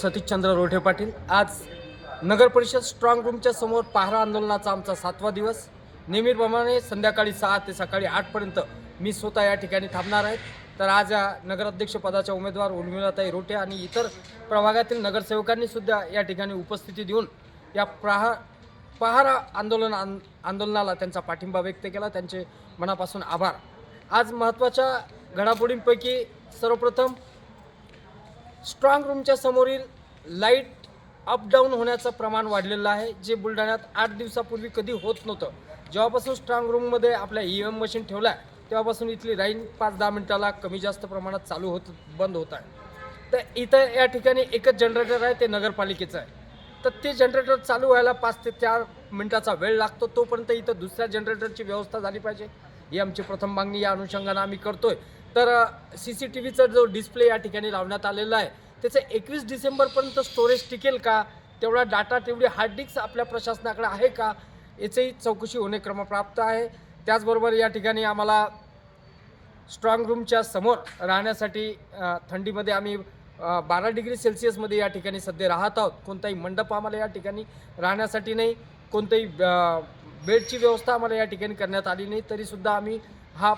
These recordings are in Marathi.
सतीशचंद्र रोठे पाटील। आज नगर परिषद स्ट्रॉंग रूमच्या समोर पहारा आंदोलनाचा आमचा 7वा दिवस। नेहमीप्रमाणे संध्याकाळी 6 ते सकाळी 8 पर्यंत मी स्वतः या ठिकाणी थांबणार आहे। तर आज या नगराध्यक्ष पदाच्या उमेदवार उर्मिलाताई रोठे आणि इतर प्रभागातील नगरसेवकांनी सुद्धा या ठिकाणी उपस्थिती देऊन या पहारा आंदोलनाला त्यांचा पाठिंबा व्यक्त केला। त्यांचे मनापासून आभार। आज महत्त्वाच्या घडामोडींपैकी सर्वप्रथम स्ट्रॉंग रूमच्या समोरील लाईट अप डाऊन होण्याचं प्रमाण वाढलेलं आहे, जे बुलढाण्यात 8 दिवसापूर्वी कधी होत नव्हतं। जेव्हापासून स्ट्रॉंग रूममध्ये आपल्या EVM मशीन ठेवल्या तेव्हापासून इथली लाईन 5-10 मिनिटाला कमी जास्त प्रमाणात चालू बंद होत आहे। तर इथं या ठिकाणी एकच जनरेटर आहे, ते नगरपालिकेचं आहे। तर ते जनरेटर चालू व्हायला 5 ते 4 मिनिटाचा वेळ लागतो। तोपर्यंत इथं दुसऱ्या जनरेटरची व्यवस्था झाली पाहिजे, ही आमची प्रथम मागणी या अनुषंगानं आम्ही करतोय। तर CCTVचा जो डिस्प्ले या ठिकाणी लावण्यात आलेला आहे त्याचं 21 डिसेंबरपर्यंत स्टोरेज टिकेल का, तेवढा डाटा तेवढी हार्ड डिस्क आपल्या प्रशासनाकडे आहे का, याचीही चौकशी होणे क्रमप्राप्त आहे। त्याचबरोबर या ठिकाणी आम्हाला स्ट्रॉंग रूमच्या समोर राहण्यासाठी थंडीमध्ये आम्ही 12 डिग्री सेल्सिअसमध्ये या ठिकाणी सध्या राहत आहोत। कोणताही मंडप आम्हाला या ठिकाणी राहण्यासाठी नाही, कोणताही बेडची व्यवस्था आम्हाला या ठिकाणी करण्यात आली नाही। तरीसुद्धा आम्ही हा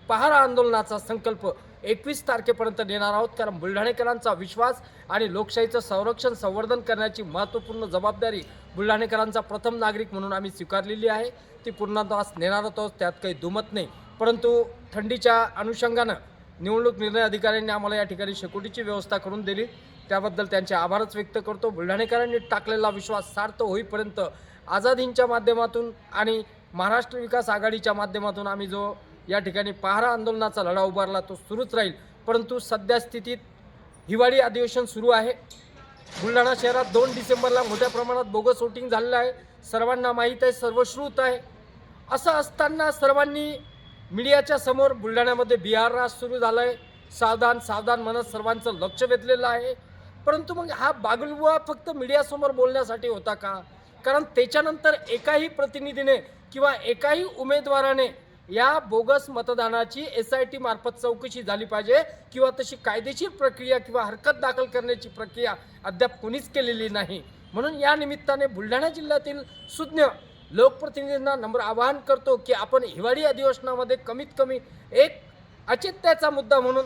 पहारा आंदोलनाचा संकल्प 21 तारखेपर्यंत नेणार आहोत, कारण बुलढाणेकरांचा विश्वास आणि लोकशाहीचं संरक्षण संवर्धन करण्याची महत्त्वपूर्ण जबाबदारी बुलढाणेकरांचा प्रथम नागरिक म्हणून आम्ही स्वीकारलेली आहे। ती पूर्णत्वास नेणार आहोत, त्यात काही दुमत नाही। परंतु थंडीच्या अनुषंगानं निवडणूक निर्णय अधिकाऱ्यांनी आम्हाला या ठिकाणी शेकोटीची व्यवस्था करून दिली, त्याबद्दल त्यांचे आभारच व्यक्त करतो। बुलढाणेकरांनी टाकलेला विश्वास सार्थ होईपर्यंत आझाद हिंदच्या माध्यमातून आणि महाराष्ट्र विकास आघाडीच्या माध्यमातून आम्ही जो या ठिकाणी पहारा आंदोलनाचा लढा उभारला तो सुरूच राहील। परंतु सध्या स्थितीत हिवाळी अधिवेशन सुरू आहे। बुलढाणा शहरात 2 डिसेंबरला मोठ्या प्रमाणात बोगस वोटिंग झालेलं आहे, सर्वांना माहीत आहे, सर्वश्रुत आहे। असं असताना सर्वांनी मीडियाच्या समोर बुलढाण्यामध्ये बिहार राज सुरू झालं आहे, सावधान सावधान म्हणत सर्वांचं लक्ष वेधलेलं आहे। परंतु मग हा बागुलबुवा फक्त मीडियासमोर बोलण्यासाठी होता का? कारण त्याच्यानंतर एकाही प्रतिनिधीने किंवा एकाही उमेदवाराने या बोगस मतदानाची SIT मार्फत चौकशी झाली पाहिजे किंवा तशी कायदेशीर प्रक्रिया किंवा हरकत दाखल करण्याची प्रक्रिया अद्याप कोणीच केलेली नाही। म्हणून या निमित्ताने बुलढाणा जिल्ह्यातील सुज्ञ लोकप्रतिनिधींना नम्र आवाहन करतो की आपण हिवाळी अधिवेशनामध्ये कमीत कमी एक औचित्याचा मुद्दा म्हणून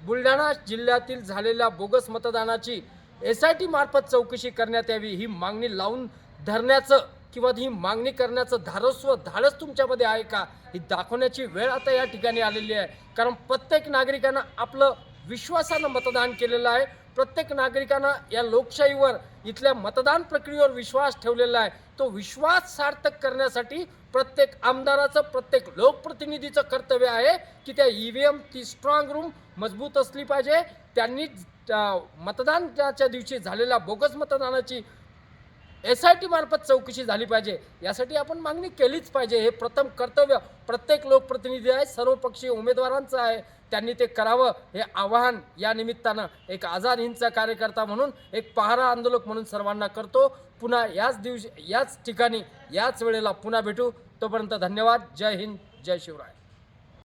बुलढाणा जिल्ह्यातील झालेल्या बोगस मतदानाची SIT मार्फत चौकशी करण्यात यावी, ही मागणी लावून धरण्याचं किंवा ही मागणी करण्याचं धाडस तुमच्यामध्ये आहे का, ही दाखवण्याची वेळ आता या ठिकाणी आलेली आहे। कारण प्रत्येक नागरिकानं आपलं विश्वासानं मतदान केलेलं आहे, प्रत्येक नागरिकानं या लोकशाहीवर इथल्या मतदान प्रक्रियेवर विश्वास ठेवलेला आहे। तो विश्वास सार्थक करण्यासाठी प्रत्येक आमदाराचं, प्रत्येक लोकप्रतिनिधीचं कर्तव्य आहे की त्या EVM ती स्ट्रॉंग रूम मजबूत असली पाहिजे। त्यांनी मतदानाच्या दिवशी झालेल्या बोगस मतदानाची SIT मार्फत चौकशी झाली पाहिजे, यासाठी आपण मागणी केलीच पाहिजे। हे प्रथम कर्तव्य प्रत्येक लोकप्रतिनिधी आहे, सर्वपक्षीय उमेदवारांचं आहे, त्यांनी ते करावं हे आवाहन या निमित्तानं एक आझाद हिंदचा कार्यकर्ता म्हणून, एक पहारा आंदोलक म्हणून सर्वांना करतो। पुन्हा याच दिवशी याच ठिकाणी याच वेळेला पुन्हा भेटू, तोपर्यंत धन्यवाद। जय हिंद, जय शिवराय।